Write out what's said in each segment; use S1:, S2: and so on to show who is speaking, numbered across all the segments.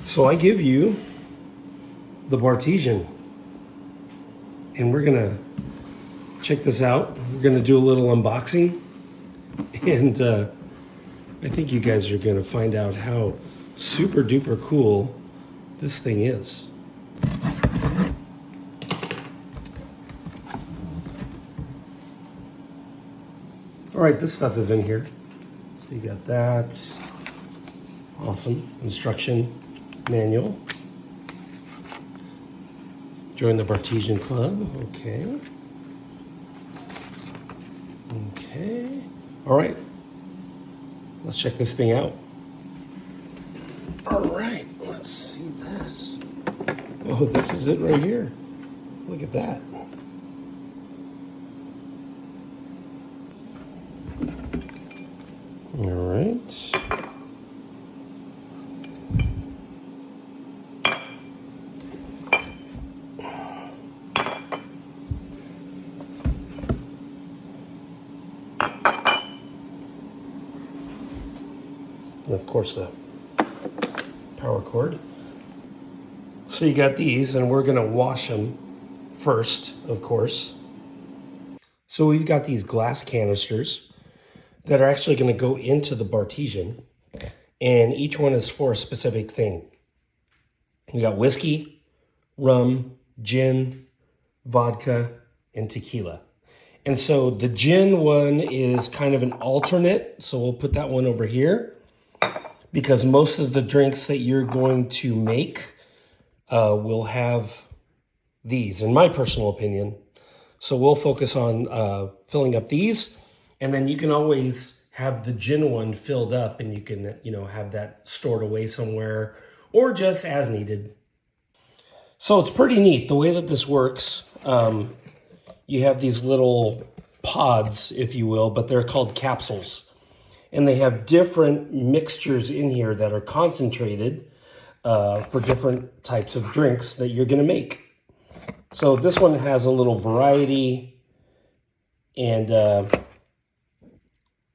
S1: So I give you the Bartesian, and we're gonna check this out. We're gonna do a little unboxing, and I think you guys are gonna find out how super duper cool this thing is. All right, this stuff is in here. So you got that. Awesome. Instruction manual. Join the Bartesian Club. Okay. Okay. All right. Let's check this thing out. All right. Let's see this. Oh, this is it right here. Look at that. All right. And of course the power cord. So you got these, and we're gonna wash them first, of course. So we've got these glass canisters that are actually gonna go into the Bartesian, and each one is for a specific thing. We got whiskey, rum, gin, vodka, and tequila. And so the gin one is kind of an alternate, so we'll put that one over here, because most of the drinks that you're going to make will have these, in my personal opinion. So we'll focus on filling up these, and then you can always have the gin one filled up, and you can, have that stored away somewhere, or just as needed. So it's pretty neat the way that this works. You have these little pods, if you will, but they're called capsules. And they have different mixtures in here that are concentrated for different types of drinks that you're gonna make. So this one has a little variety, and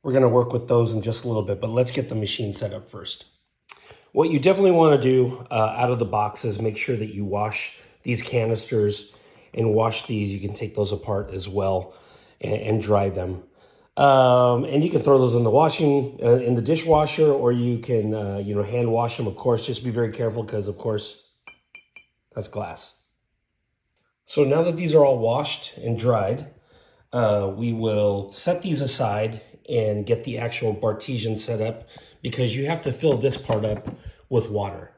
S1: we're gonna work with those in just a little bit, but let's get the machine set up first. What you definitely wanna do out of the box is make sure that you wash these canisters and wash these. You can take those apart as well and dry them. And you can throw those in the in the dishwasher, or you can, hand wash them, of course. Just be very careful because, of course, that's glass. So now that these are all washed and dried, we will set these aside and get the actual Bartesian set up, because you have to fill this part up with water.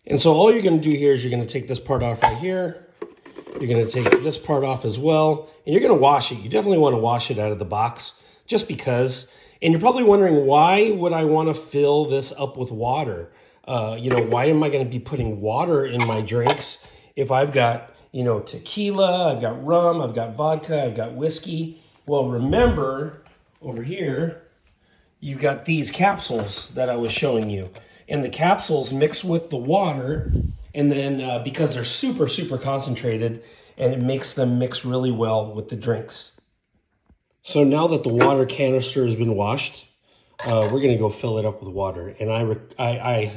S1: And so all you're going to do here is you're going to take this part off right here. You're going to take this part off as well, and you're going to wash it. You definitely want to wash it out of the box, just because. And you're probably wondering, why would I want to fill this up with water? Why am I going to be putting water in my drinks if I've got, tequila, I've got rum, I've got vodka, I've got whiskey? Well, remember, over here, you've got these capsules that I was showing you. And the capsules mix with the water, and then because they're super, super concentrated, and it makes them mix really well with the drinks. So now that the water canister has been washed, we're gonna go fill it up with water. And I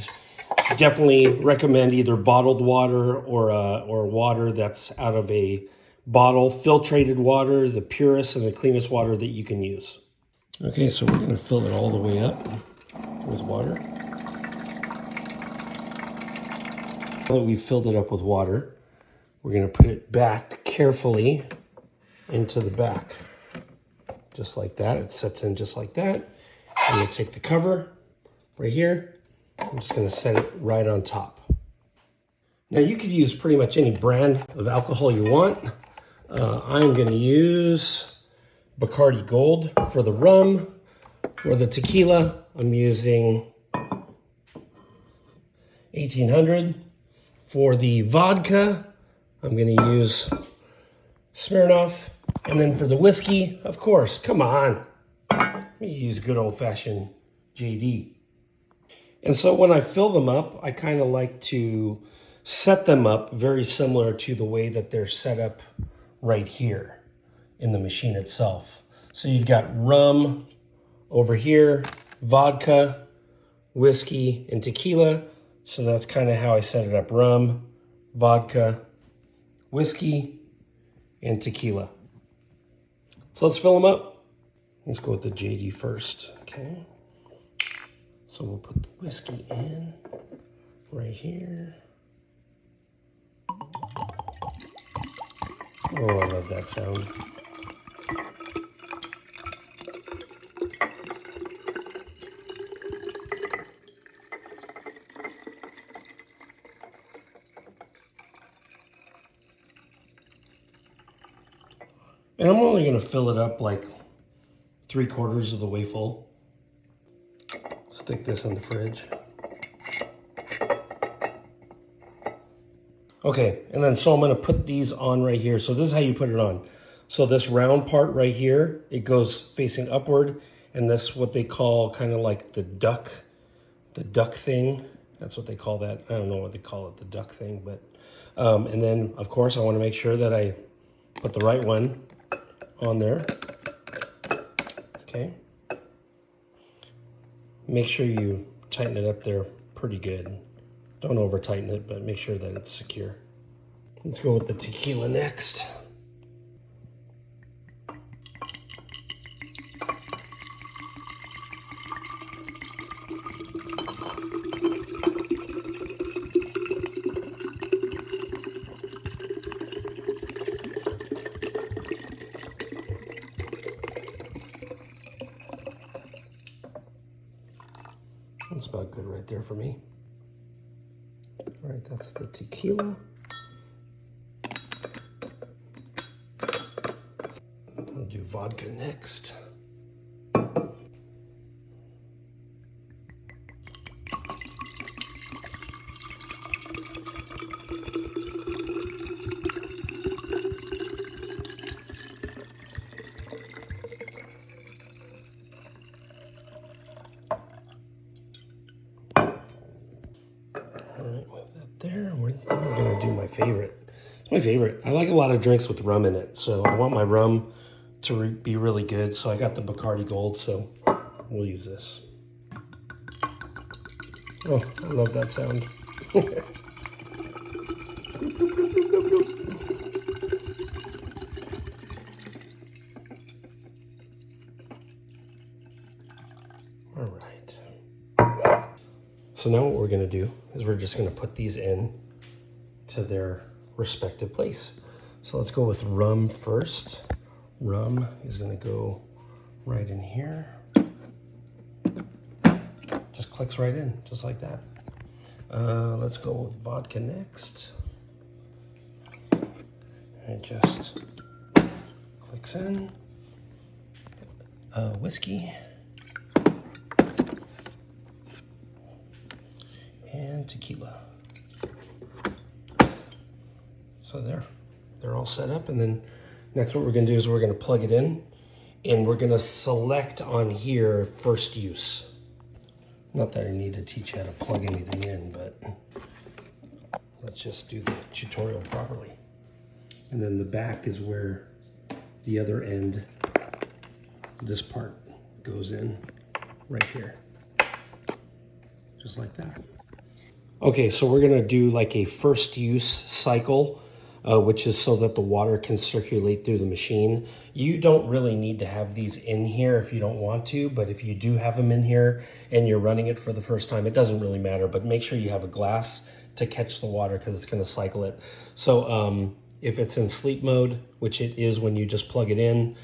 S1: definitely recommend either bottled water or water that's out of a bottle, filtrated water, the purest and the cleanest water that you can use. Okay, so we're gonna fill it all the way up with water. Now that we've filled it up with water, we're going to put it back carefully into the back. Just like that. It sets in just like that. I'm going to take the cover right here. I'm just going to set it right on top. Now you could use pretty much any brand of alcohol you want. I'm going to use Bacardi Gold for the rum. For the tequila, I'm using 1800. For the vodka, I'm going to use Smirnoff. And then for the whiskey, of course, come on, we use good old-fashioned JD. And so when I fill them up, I kind of like to set them up very similar to the way that they're set up right here in the machine itself. So you've got rum over here, vodka, whiskey, and tequila. So that's kind of how I set it up. Rum, vodka, whiskey, and tequila. So let's fill them up. Let's go with the JD first, okay? So we'll put the whiskey in right here. Oh, I love that sound. And I'm only gonna fill it up like 3/4 of the way full. Stick this in the fridge. Okay, and then so I'm gonna put these on right here. So this is how you put it on. So this round part right here, it goes facing upward, and this what they call kind of like the duck thing. That's what they call that. I don't know what they call it, the duck thing, but and then of course I want to make sure that I put the right one on there. Okay. Make sure you tighten it up there pretty good. Don't over tighten it, but make sure that it's secure. Let's go with the tequila next. That's about good right there for me. All right, that's the tequila. We'll do vodka next. There, we're gonna do my favorite. It's my favorite. I like a lot of drinks with rum in it, so I want my rum to be really good. So I got the Bacardi Gold, so we'll use this. Oh, I love that sound. All right. So now what we're gonna do is we're just gonna put these in to their respective place. So let's go with rum first. Rum is gonna go right in here. Just clicks right in, just like that. Let's go with vodka next. And just clicks in. Whiskey. And tequila. So they're all set up, and then next what we're gonna do is we're gonna plug it in, and we're gonna select on here first use. Not that I need to teach you how to plug anything in, but let's just do the tutorial properly. And then the back is where the other end, this part goes in right here, just like that. Okay, so we're gonna do like a first use cycle, which is so that the water can circulate through the machine. You don't really need to have these in here if you don't want to, but if you do have them in here and you're running it for the first time, it doesn't really matter, but make sure you have a glass to catch the water because it's gonna cycle it. So if it's in sleep mode, which it is when you just plug it in,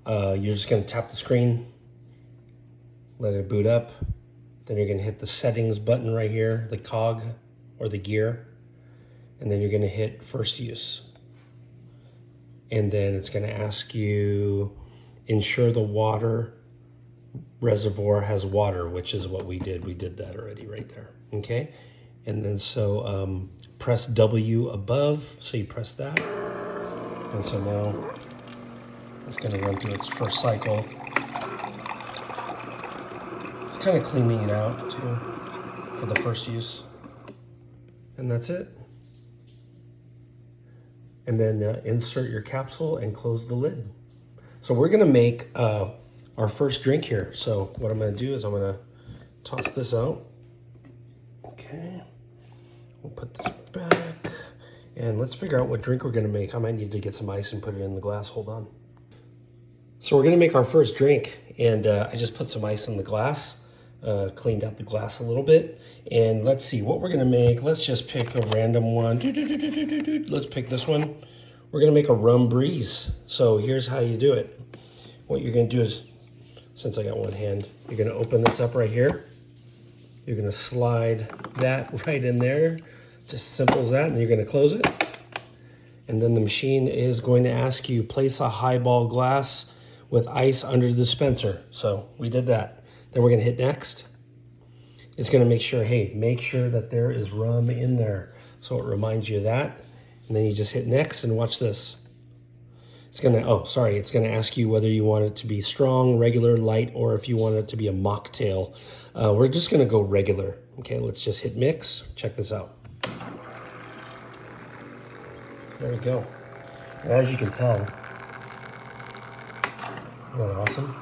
S1: you're just gonna tap the screen, let it boot up. Then you're gonna hit the settings button right here, the cog or the gear, and then you're gonna hit first use. And then it's gonna ask you, ensure the water reservoir has water, which is what we did. We did that already right there, okay? And then so press W above, so you press that. And so now it's gonna run through its first cycle. Kind of cleaning it out too for the first use, and that's it. And then insert your capsule and close the lid. So we're gonna make our first drink here. So what I'm gonna do is I'm gonna toss this out. Okay, We'll put this back. And let's figure out what drink we're gonna make. I might need to get some ice and put it in the glass. Hold on. So we're gonna make our first drink, and I just put some ice in the glass, cleaned out the glass a little bit. And let's see what we're gonna make. Let's just pick a random one. Let's pick this one. We're gonna make a rum breeze. So here's how you do it. What you're gonna do is, since I got one hand, you're gonna open this up right here. You're gonna slide that right in there. Just simple as that, and you're gonna close it. And then the machine is going to ask you, place a highball glass with ice under the dispenser. So we did that. Then we're gonna hit next. It's gonna make sure, hey, make sure that there is rum in there. So it reminds you of that. And then you just hit next and watch this. It's gonna, it's gonna ask you whether you want it to be strong, regular, light, or if you want it to be a mocktail. We're just gonna go regular. Okay, let's just hit mix. Check this out. There we go. And as you can tell, isn't that awesome?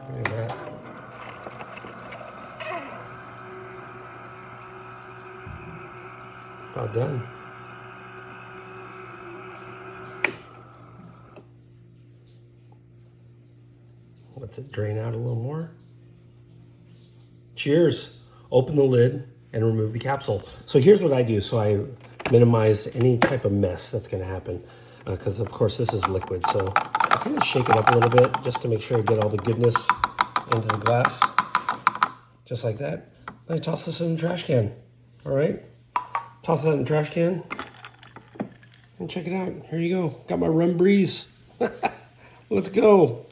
S1: Look at that. About done. Let's it drain out a little more. Cheers. Open the lid and remove the capsule. So here's what I do. So I minimize any type of mess that's going to happen because of course this is liquid. So I kind of shake it up a little bit just to make sure I get all the goodness into the glass. Just like that. Then I toss this in the trash can. All right. Toss that in the trash can. And check it out. Here you go. Got my rum breeze. Let's go.